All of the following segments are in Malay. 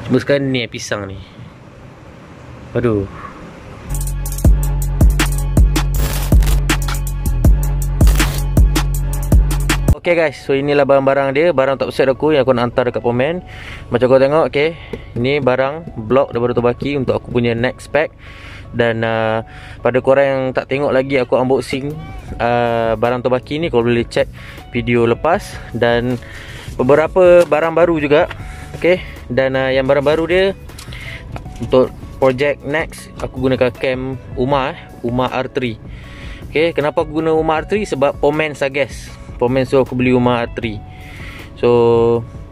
Cuma sekarang ni pisang ni. Aduh. Okay guys, so inilah barang-barang dia. Barang top set aku yang aku nak hantar dekat Pomen. Macam kau tengok, okay, ini barang blok daripada Tobaki untuk aku punya next pack. Dan pada korang yang tak tengok lagi aku unboxing barang Tobaki ni, kau boleh check video lepas. Dan beberapa barang baru juga, okay. Dan yang barang baru dia untuk project next, aku gunakan cam Uma R3. Okay, kenapa aku guna Uma R3? Sebab Pomen suggest, Pomen suruh aku beli Uma R3. So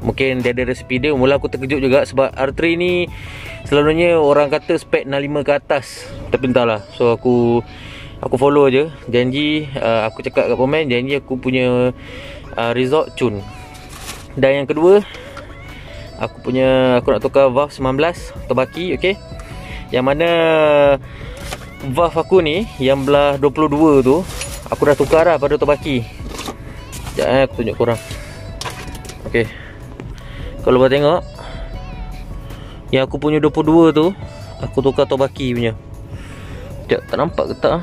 mungkin dia ada resipi dia. Mula aku terkejut juga sebab R3 ni selalunya orang kata spek 65 ke atas, tapi entahlah. So aku follow je. Janji aku cakap kat Pomen, janji aku punya result cun. Dan yang kedua, aku nak tukar valve 19 Tobaki, okey. Yang mana valve aku ni yang belah 22 tu aku dah tukar dah pada Tobaki. Sekejap aku tunjuk korang. Okay, kalau boleh tengok, yang aku punya 22 tu aku tukar Tobaki punya. Sekejap, tak nampak ke tak?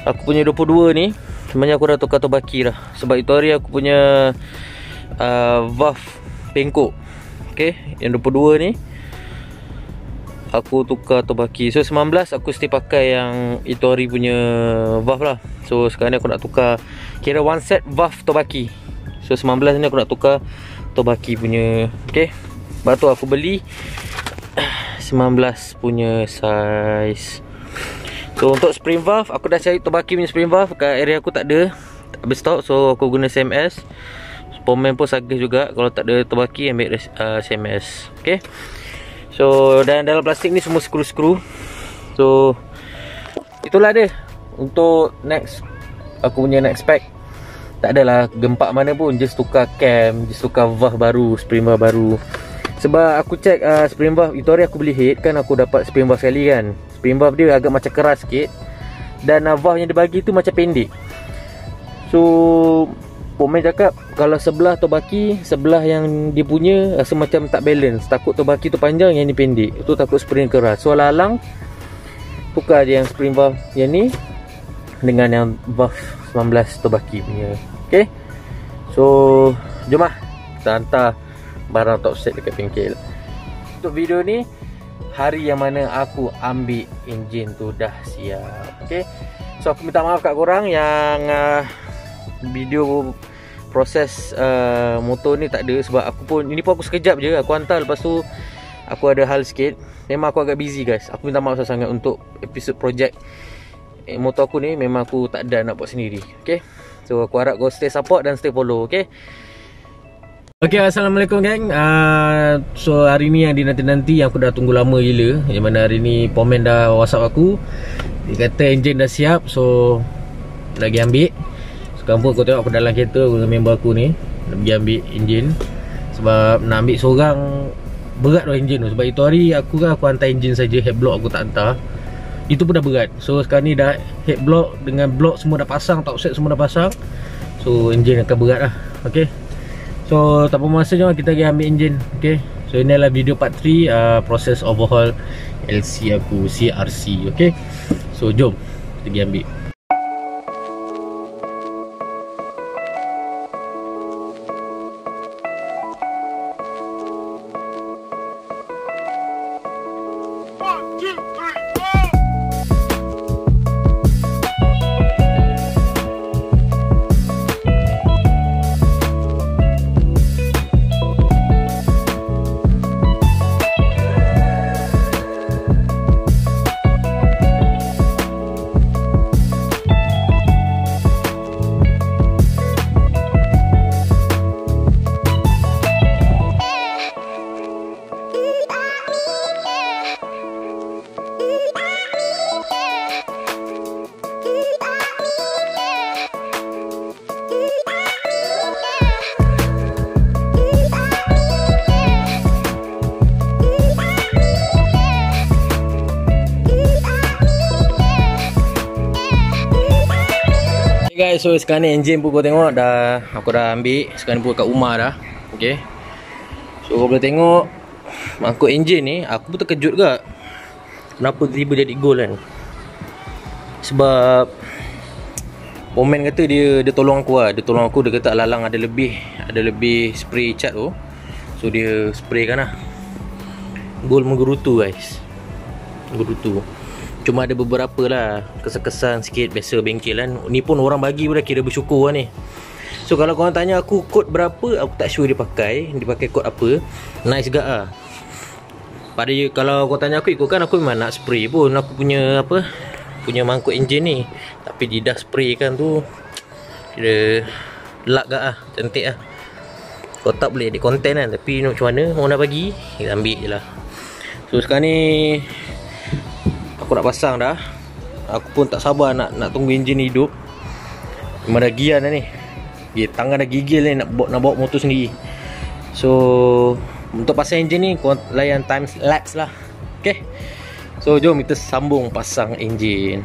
Aku punya 22 ni sebenarnya aku dah tukar Tobaki dah. Sebab itu hari aku punya valve bengkok. Okay, yang 22 ni aku tukar Tobaki. So 19 aku still pakai yang itu hari punya valve lah. So sekarang ni aku nak tukar, kira one set valve Tobaki. So 19 ni aku nak tukar Tobaki punya. Okay, sebab tu aku beli 19 punya size. So untuk spring valve, aku dah cari Tobaki punya spring valve. Kat area aku tak ada, tak habis stok. So aku guna CMS. Pomen pun suggest juga, kalau tak ada Tobaki ambil CMS. Okay, so dan dalam plastik ni semua skru-skru. So itulah dia untuk next, aku punya next pack. Tak adalah gempak mana pun, just tukar cam, just tukar valve baru, spring valve baru. Sebab aku check spring valve itu hari aku beli head kan, aku dapat spring valve sekali kan. Spring valve dia agak macam keras sikit. Dan valve yang dia bagi tu macam pendek. So Pomen cakap kalau sebelah Tobaki, sebelah yang dia punya rasa macam tak balance. Takut Tobaki tu panjang, yang ni pendek. Itu takut spring keras. So alang tukar je yang spring valve yang ni dengan yang valve 19 Tobaki punya. Okay, so jom lah kita hantar barang top set dekat bengkel. Untuk video ni, hari yang mana aku ambil enjin tu dah siap. Okay, so aku minta maaf kat korang yang video proses motor ni tak ada. Sebab ini pun aku sekejap je aku hantar, lepas tu aku ada hal sikit. Memang aku agak busy guys. Aku minta maaf sangat untuk episod projek motor aku ni. Memang aku tak ada nak buat sendiri. Okay, so aku harap kau stay support dan stay follow. Okay, assalamualaikum geng. So hari ni yang dinanti-nanti, yang aku dah tunggu lama gila. Yang mana hari ni Pomen dah WhatsApp aku, dia kata enjin dah siap. So lagi ambil. Sekarang pun aku tengok aku dalam kereta dengan member aku ni, nak pergi ambil enjin. Sebab nak ambil seorang berat lah enjin tu. Sebab itu hari aku hantar enjin saja, head block aku tak hantar. Itu pun dah berat. So sekarang ni dah head block dengan block semua dah pasang, top set semua dah pasang. So enjin akan berat lah. Okay, so tak apa masa, jom kita pergi ambil enjin. Okay, so ini adalah video part 3 proses overhaul LC aku, CRC. Okay, so jom kita pergi ambil. Guys, so sekarang ni enjin pun kau tengok dah, aku dah ambil. Sekarang ni pun kat rumah dah. Okay, So kau boleh tengok mangkuk enjin ni, aku pun terkejut juga kenapa tiba-tiba jadi gold kan. Sebab Omen kata dia tolong aku lah. Dia tolong aku, dia kata lalang ada lebih spray cat tu. So dia spray kan lah. Gold menggerutu guys. Menggerutu. Cuma ada beberapa lah kesan-kesan sikit, biasa bengkel kan. Ni pun orang bagi pun dah kira bersyukur lah ni. So kalau korang tanya aku kod berapa, aku tak sure dia pakai kod apa. Nice gak lah. Kalau kau tanya aku ikutkan, aku memang nak spray pun. Aku punya punya mangkuk enjin ni, tapi dia dah spray kan tu, kira luck gak lah, cantik lah. Kau tak boleh edit konten kan, tapi macam mana orang dah bagi, kita ambil je lah. So sekarang ni aku nak pasang dah. Aku pun tak sabar nak tunggu enjin ni hidup. Memang dah gian dah ni, tangan dah gigil ni nak bawa motor sendiri. So untuk pasang enjin ni kau layan time lapse lah. Okay, so jom kita sambung pasang enjin.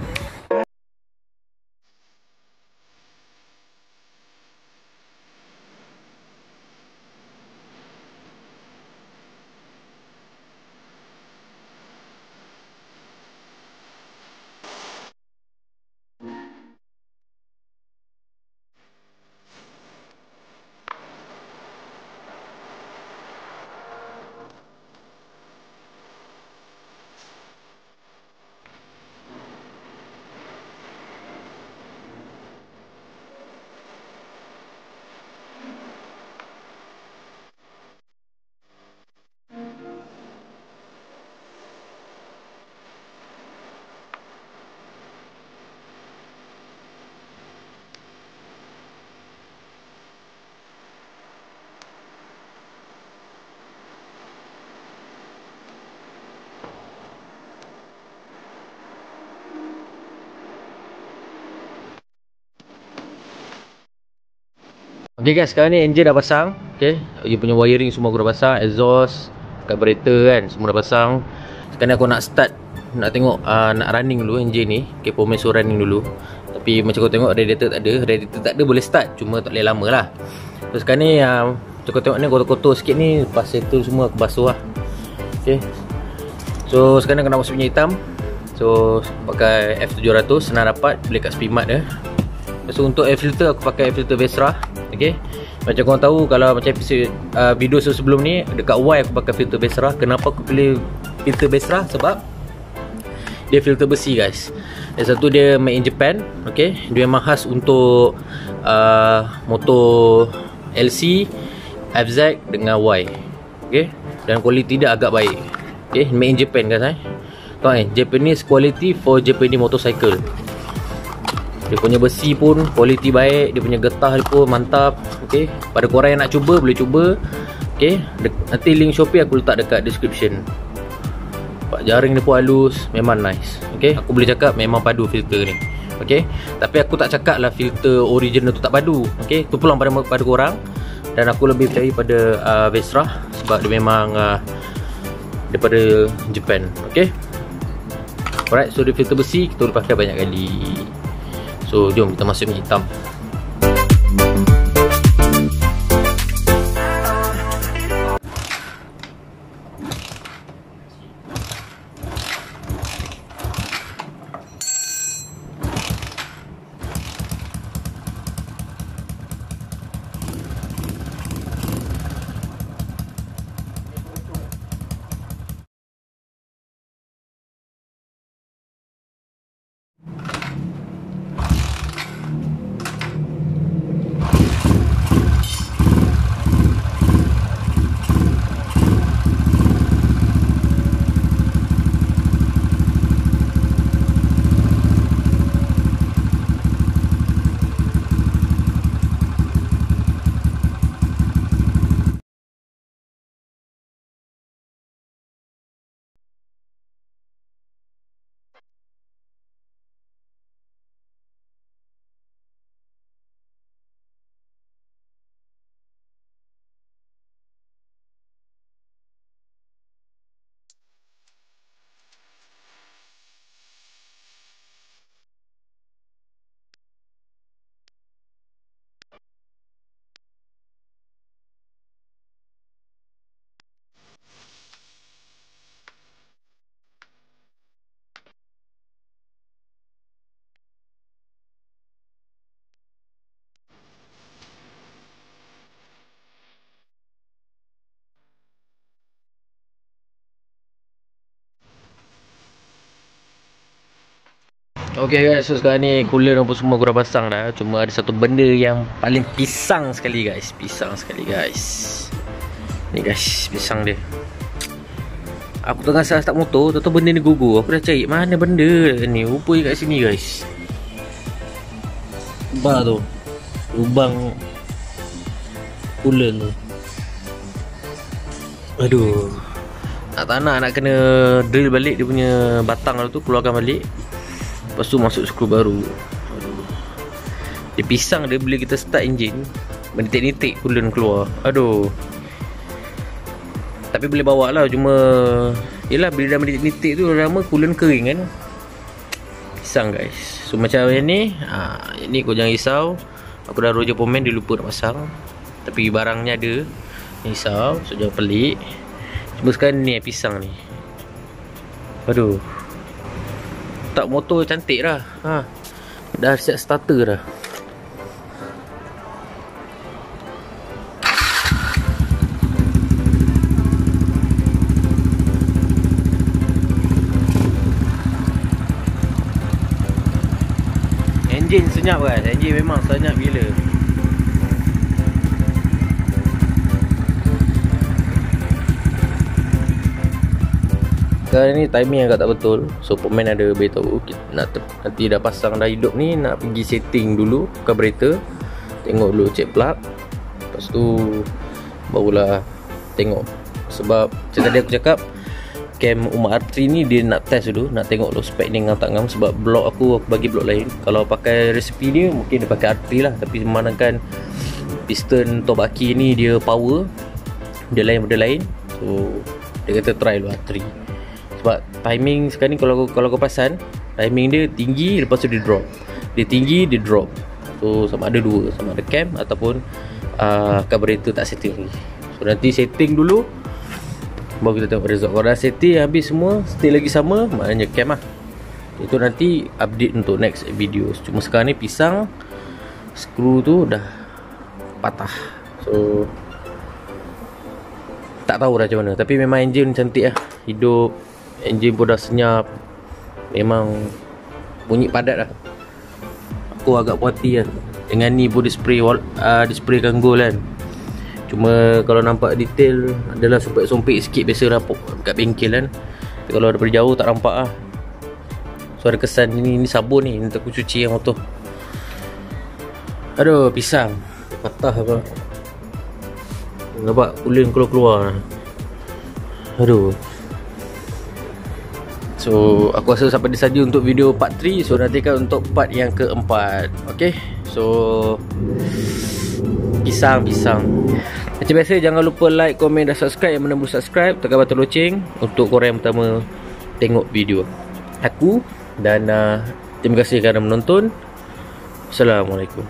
Okay guys, sekarang ni enjin dah pasang. Okay, dia punya wiring semua aku dah pasang. Exhaust, carburetor kan, semua dah pasang. Sekarang ni aku nak start, nak tengok nak running dulu enjin ni. Okay, Pomen suruh running dulu. Tapi macam kau tengok radiator tak ada. Radiator tak ada boleh start, cuma tak boleh lama lah. So sekarang ni macam kau tengok ni kotor-kotor sikit ni, lepas settle semua aku basuh lah. Okay, so sekarang ni aku nak masuk minyak hitam. So pakai F700, senang dapat, boleh kat Speedmart dia. So untuk air filter aku pakai air filter Vesra. Okay, macam korang tahu, kalau macam episode video sebelum ni dekat Y aku pakai filter Vesra. Kenapa aku pilih filter Vesra? Sebab dia filter besi guys. Yang satu dia made in Japan. Okay, dia memang khas untuk motor LC, FZ dengan Y. Okay, dan kualiti dia agak baik. Okay, made in Japan guys. Japanese quality for Japanese motorcycle. Dia punya besi pun kualiti baik, dia punya getah dia pun mantap. Okay, pada korang yang nak cuba boleh cuba. Okay, nanti link Shopee aku letak dekat description. Pak jaring dia pun halus, memang nice. Okay, aku boleh cakap memang padu filter ni. Okay, tapi aku tak cakap lah filter original tu tak padu. Okay, tu pulang pada korang. Dan aku lebih percaya pada Vesra sebab dia memang daripada Japan. Okay, alright, so dia filter besi kita boleh pakai banyak kali. So jom kita masuk minyak hitam. Okay guys, so sekarang ni cooler apa semua aku dah pasang dah. Cuma ada satu benda yang paling pisang sekali guys. Pisang sekali guys. Ni guys, pisang dia. Aku tengah start motor, tahu benda ni gugur. Aku dah cari mana benda ni. Rupanya kat sini guys. Nampak tu, lubang cooler tu. Aduh, nak kena drill balik dia punya batang tu, keluarkan balik. Lepas tu masuk skru baru. Aduh, dia pisang dia bila kita start enjin, menitik-nitik coolant keluar. Aduh, tapi boleh bawa lah. Cuma yelah, bila dah menitik-nitik tu lama coolant kering kan. Pisang guys. So macam yang ni, ini kau jangan risau. Aku dah roger pomen, dia lupa nak pasang. Tapi barangnya ada. Risau, so jangan pelik. Cuma sekarang ni pisang ni. Aduh, tak motor cantik dah. Dah siap starter dah. Enjin senyap guys. Enjin memang senyap gila. Sekarang ni timing agak tak betul. So pemain ada beritahu nanti dah pasang dah hidup ni, nak pergi setting dulu carburetor. Tengok dulu, check plug. Lepas tu barulah tengok. Sebab macam tadi aku cakap, cam Umar R3 ni dia nak test dulu, nak tengok dulu spek ni ngam tak ngam. Sebab blok aku bagi blok lain. Kalau pakai resipi ni mungkin dia pakai R3 lah. Tapi memandangkan piston Tobaki ni dia power, dia lain benda lain. So dia kata try dulu R3. Sebab timing sekarang ni kalau kau pasang, timing dia tinggi, lepas tu dia drop. Dia tinggi, dia drop. So sama ada dua, sama ada cam ataupun carburetor tak setting lagi. So nanti setting dulu, baru kita tengok result. Kalau dah setting habis semua, still lagi sama, maknanya cam lah. Itu nanti update untuk next video. Cuma sekarang ni pisang, skru tu dah patah. So tak tahu dah macam mana. Tapi memang enjin cantik lah, hidup. Enjin pun dah senyap. Memang bunyi padat lah. Aku agak puas hati lah. Dengan ni pun dispraykan gold kan. Cuma kalau nampak detail, adalah sompek-sompek sikit. Biasa lah kat bengkel kan. Tapi kalau daripada jauh tak nampak lah. So ada kesan ni sabun ni, nanti aku cuci yang motor. Aduh, pisang patah apa. Nampak coolant keluar-keluar. Aduh. So aku rasa sampai di saja untuk video part 3. So nantikan untuk part yang keempat. Okay. So pisang. Macam biasa, jangan lupa like, komen dan subscribe. Yang mana belum subscribe, tekan button loceng untuk korang yang pertama tengok video aku. Dan terima kasih kerana menonton. Assalamualaikum.